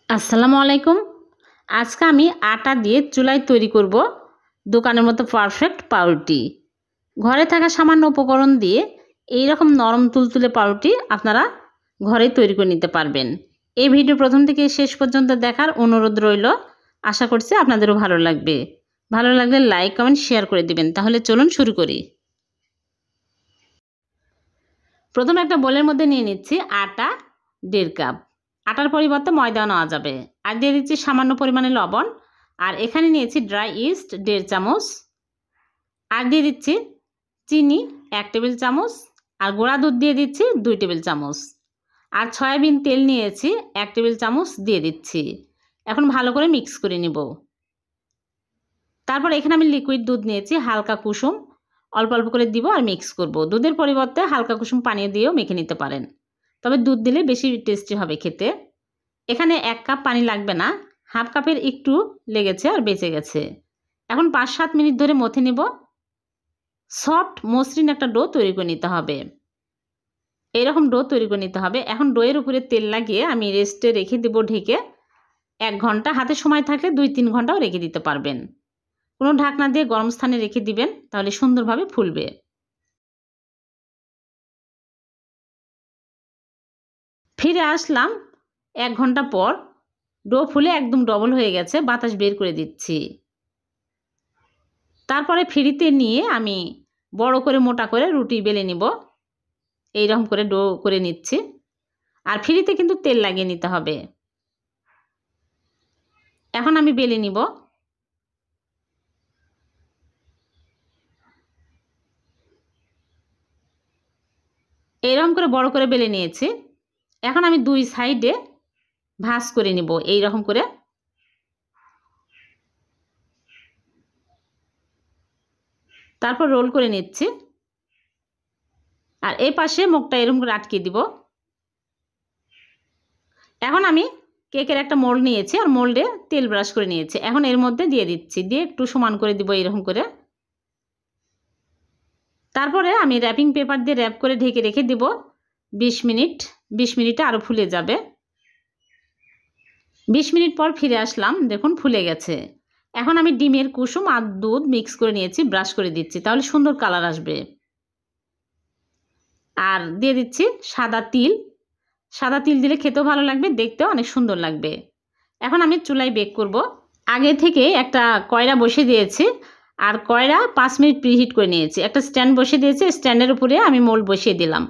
আসসালামু আলাইকুম। আজকে আমি আটা দিয়ে চুলায় তৈরি করব দোকানের মতো পারফেক্ট পাউরুটি। ঘরে থাকা সামান্য উপকরণ দিয়ে এই রকম নরম তুলতুলে পাউরুটি আপনারা ঘরেই তৈরি করে নিতে পারবেন। এই ভিডিও প্রথম থেকে শেষ পর্যন্ত দেখার অনুরোধ রইল। আশা করছি আপনাদেরও ভালো লাগবে। ভালো লাগলে লাইক কমেন্ট শেয়ার করে দিবেন। তাহলে চলুন শুরু করি। প্রথমে একটা বোলের মধ্যে নিয়ে নিচ্ছি আটা 1.5 কাপ। আটার পরিবর্তে ময়দা নেওয়া যাবে। আর দিয়ে দিচ্ছি সামান্য পরিমাণে লবণ। আর এখানে নিয়েছি ড্রাই ইস্ট 1.5 চামচ। আর দিয়ে দিচ্ছি চিনি 1 টেবিল চামচ। আর গুঁড়া দুধ দিয়ে দিচ্ছি 2 টেবিল চামচ। আর সয়াবিন তেল নিয়েছি 1 টেবিল চামচ দিয়ে দিচ্ছি। এখন ভালো করে মিক্স করে নিব। তারপর এখানে আমি লিকুইড দুধ নিয়েছি হালকা কুসুম, অল্প অল্প করে দিব আর মিক্স করব। দুধের পরিবর্তে হালকা কুসুম পানি দিয়েও মেখে নিতে পারেন, তবে দুধ দিলে বেশি টেস্টি হবে খেতে। এখানে 1 কাপ পানি লাগবে না, হাফ কাপের একটু লেগেছে আর বেঁচে গেছে। এখন 5-7 মিনিট ধরে মথে নেব। সফট মসৃণ একটা ডো তৈরি করে নিতে হবে। এইরকম ডো তৈরি করে নিতে হবে। এখন ডোয়ের উপরে তেল লাগিয়ে আমি রেস্টে রেখে দেব ঢেকে 1 ঘন্টা। হাতে সময় থাকলে 2-3 ঘন্টাও রেখে দিতে পারবেন। কোনো ঢাকনা দিয়ে গরম স্থানে রেখে দিবেন, তাহলে সুন্দরভাবে ফুলবে। ফিরে আসলাম 1 ঘন্টা পর। ডো ফুলে একদম ডবল হয়ে গেছে, বাতাস বের করে দিচ্ছি। তারপরে ফিরিতে নিয়ে আমি বড় করে মোটা করে রুটি বেলে নিব। এইরকম করে ডো করে নিচ্ছি। আর ফিরিতে কিন্তু তেল লাগিয়ে নিতে হবে। এখন আমি বেলে নিব। এইরকম করে বড় করে বেলে নিয়েছি। এখন আমি 2 সাইডে ভাঁজ করে নিব এইরকম করে। তারপর রোল করে নিচ্ছি। আর এই পাশে মুখটা এরকম করে আটকে দিব। এখন আমি কেকের একটা মোল্ড নিয়েছি আর মোল্ডে তেল ব্রাশ করে নিয়েছি। এখন এর মধ্যে দিয়ে দিচ্ছি, দিয়ে একটু সমান করে দিব এরকম করে। তারপরে আমি র্যাপিং পেপার দিয়ে র্যাপ করে ঢেকে রেখে দিব 20 মিনিট। 20 মিনিটে আরও ফুলে যাবে। 20 মিনিট পর ফিরে আসলাম, দেখুন ফুলে গেছে। এখন আমি ডিমের কুসুম আর দুধ মিক্স করে নিয়েছি, ব্রাশ করে দিচ্ছি, তাহলে সুন্দর কালার আসবে। আর দিয়ে দিচ্ছি সাদা তিল। সাদা তিল দিলে খেতেও ভালো লাগবে, দেখতেও অনেক সুন্দর লাগবে। এখন আমি চুলায় বেক করব। আগে থেকে একটা কয়রা বসিয়ে দিয়েছি আর কয়রা 5 মিনিট প্রিহিট করে নিয়েছি। একটা স্ট্যান্ড বসিয়ে দিয়েছি, স্ট্যান্ডের উপরে আমি মোল্ড বসিয়ে দিলাম,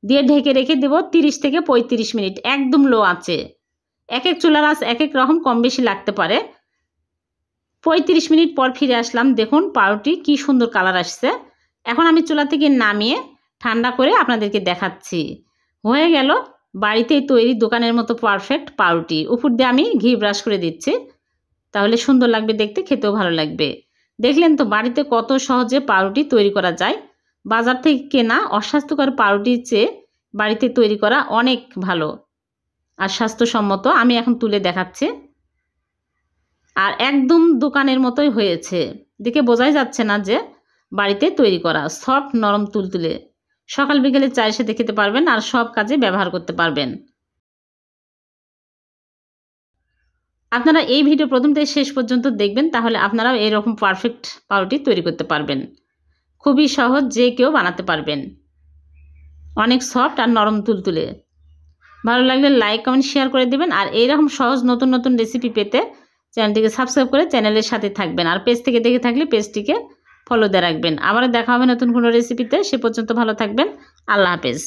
দিয়ে ঢেকে রেখে দেব 30 থেকে 35 মিনিট একদম লো আঁচে। এক এক চুলার আঁচ এক এক রকম, কম বেশি লাগতে পারে। 35 মিনিট পর ফিরে আসলাম, দেখুন পাউরুটি কি সুন্দর কালার আসছে। এখন আমি চুলা থেকে নামিয়ে ঠান্ডা করে আপনাদেরকে দেখাচ্ছি। হয়ে গেল বাড়িতেই তৈরি দোকানের মতো পারফেক্ট পাউরুটি। উপর দিয়ে আমি ঘি ব্রাশ করে দিচ্ছি, তাহলে সুন্দর লাগবে দেখতে, খেতেও ভালো লাগবে। দেখলেন তো বাড়িতে কত সহজে পাউরুটি তৈরি করা যায়। বাজার থেকে কেনা অস্বাস্থ্যকর পাউরুটির চেয়ে বাড়িতে তৈরি করা অনেক ভালো আর স্বাস্থ্যসম্মত। আমি এখন তুলে দেখাচ্ছি। আর একদম দোকানের মতোই হয়েছে, দেখে বোঝাই যাচ্ছে না যে বাড়িতে তৈরি করা। সফট নরম তুলতুলে, সকাল বিকেলে চায়ের সাথে খেতে পারবেন আর সব কাজে ব্যবহার করতে পারবেন। আপনারা এই ভিডিও প্রথম থেকে শেষ পর্যন্ত দেখবেন, তাহলে আপনারাও এরকম পারফেক্ট পাউরুটি তৈরি করতে পারবেন। খুবই সহজ, যে কেউ বানাতে পারবেন। অনেক সফট আর নরম তুলতুলে। ভালো লাগলে লাইক কমেন্ট শেয়ার করে দেবেন। আর এইরকম সহজ নতুন নতুন রেসিপি পেতে চ্যানেলটিকে সাবস্ক্রাইব করে চ্যানেলের সাথে থাকবেন। আর পেজ থেকে দেখে থাকলে পেজটিকে ফলো দিয়ে রাখবেন। আবারও দেখা হবে নতুন কোনো রেসিপিতে। সে পর্যন্ত ভালো থাকবেন। আল্লাহ হাফেজ।